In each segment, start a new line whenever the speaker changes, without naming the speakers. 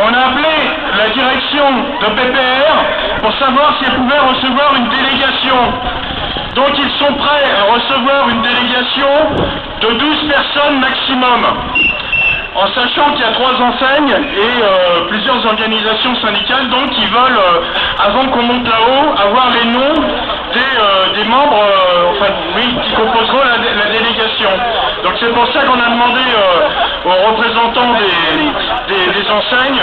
On a appelé la direction de PPR pour savoir si elle pouvait recevoir une délégation. Donc ils sont prêts à recevoir une délégation de 12 personnes maximum, en sachant qu'il y a 3 enseignes et plusieurs organisations syndicales, donc ils veulent, avant qu'on monte là-haut, avoir les noms des membres qui composeront la délégation. Donc c'est pour ça qu'on a demandé aux représentants des enseignes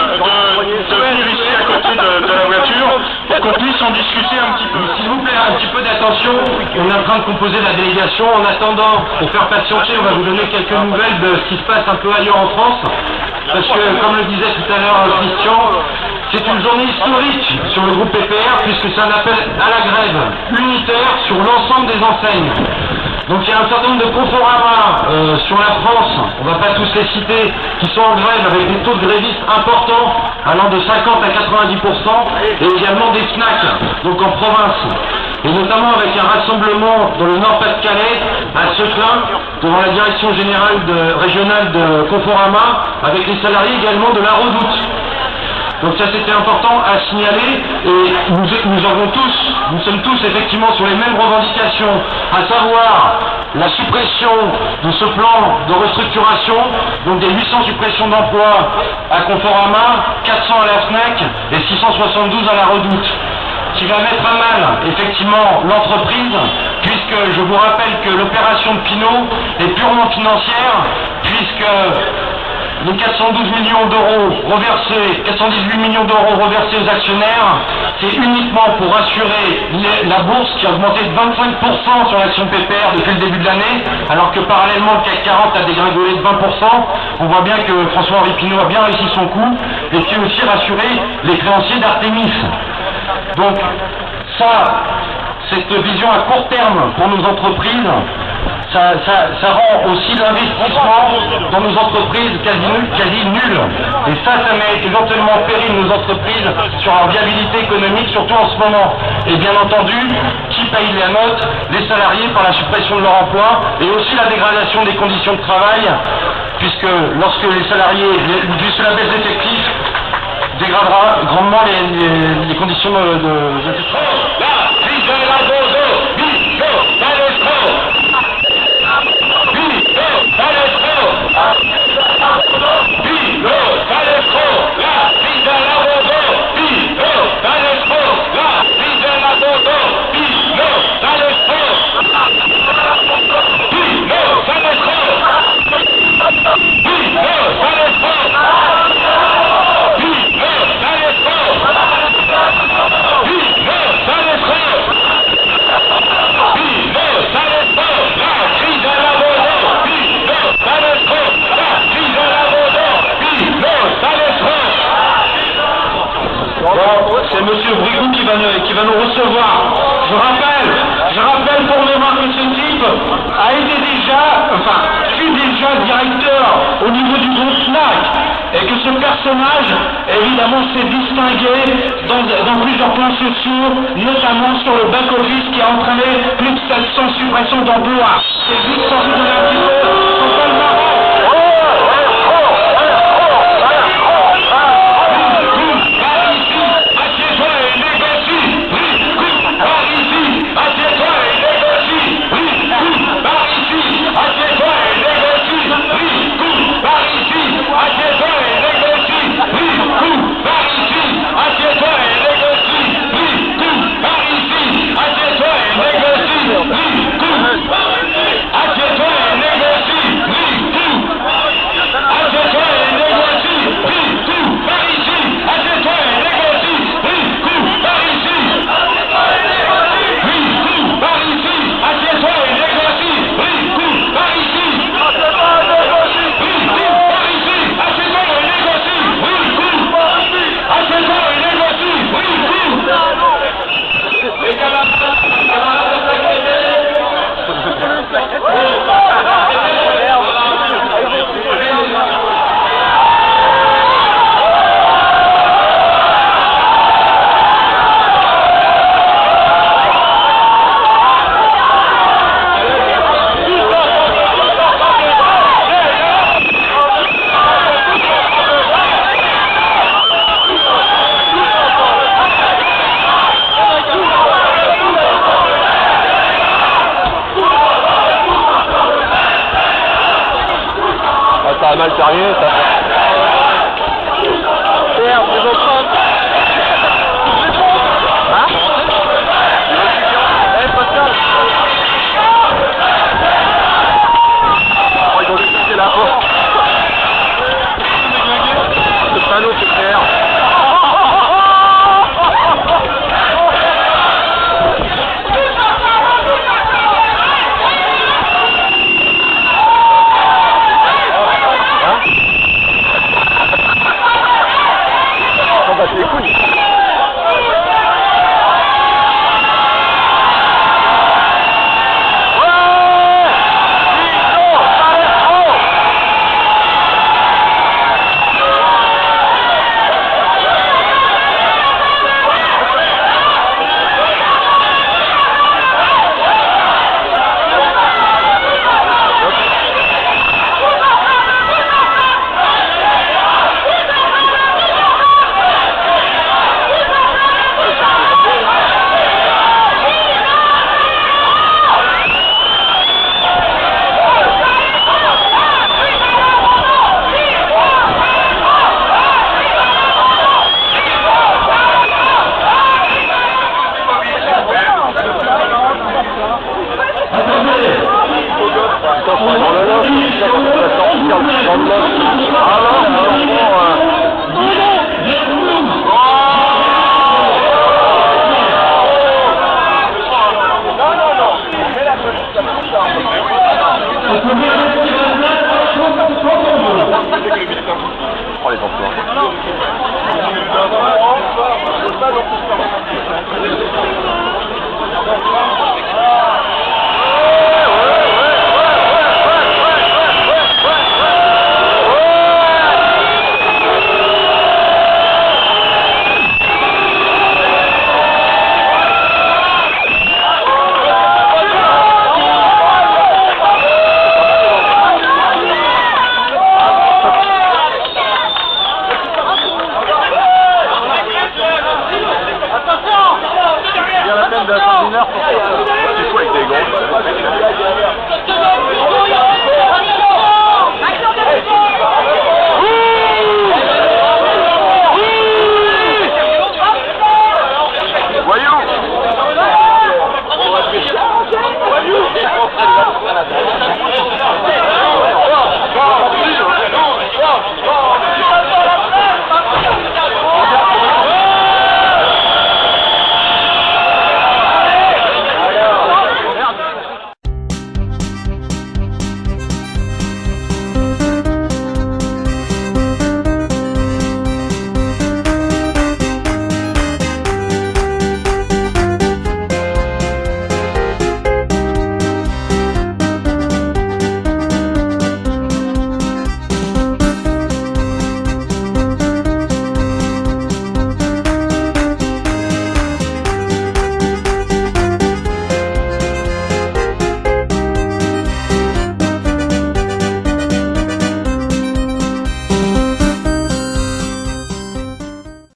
de venir ici à côté de la voiture pour qu'on puisse en discuter un petit peu.
S'il vous plaît, un petit peu d'attention, on est en train de composer la délégation. En attendant, pour faire patienter, on va vous donner quelques nouvelles de ce qui se passe un peu ailleurs en France. Parce que, comme le disait tout à l'heure Christian, c'est une journée historique sur le groupe PPR, puisque c'est un appel à la grève unitaire sur l'ensemble des enseignes. Donc il y a un certain nombre de Conforama sur la France, on ne va pas tous les citer, qui sont en grève avec des taux de grévistes importants, allant de 50 à 90%, et également des FNAC, donc en province. Et notamment avec un rassemblement dans le Nord-Pas-de-Calais, à Seclin, devant la direction générale régionale de Conforama, avec les salariés également de la Redoute. Donc ça c'était important à signaler, et nous sommes tous effectivement sur les mêmes revendications, à savoir la suppression de ce plan de restructuration, donc des 800 suppressions d'emplois à Conforama, 400 à la FNAC et 672 à la Redoute, qui va mettre à mal effectivement l'entreprise, puisque je vous rappelle que l'opération de Pinot est purement financière, puisque les 412 millions d'euros reversés, 418 millions d'euros reversés aux actionnaires, c'est uniquement pour assurer la bourse qui a augmenté de 25% sur l'action PPR depuis le début de l'année, alors que parallèlement le CAC 40 a dégringolé de 20%. On voit bien que François-Henri Pinault a bien réussi son coup, et puis aussi rassurer les créanciers d'Artémis. Donc ça, cette vision à court terme pour nos entreprises, ça rend aussi l'investissement dans nos entreprises quasi nul. Et ça met éventuellement en péril nos entreprises sur leur viabilité économique, surtout en ce moment. Et bien entendu, qui paye la note? Les salariés par la suppression de leur emploi et aussi la dégradation des conditions de travail, puisque lorsque les salariés, puisque la baisse d'effectifs dégradera grandement les conditions de travail. C'est M. Brigou qui va nous recevoir. Je rappelle pour mémoire que ce type a été fut déjà directeur au niveau du groupe FNAC, et que ce personnage, évidemment, s'est distingué dans plusieurs plans sociaux, notamment sur le back-office qui a entraîné plus de 700 suppressions d'emplois. C'est juste sans vous donner un petit peu son palmarès. Assieds-toi et négocie.
mal férié, ça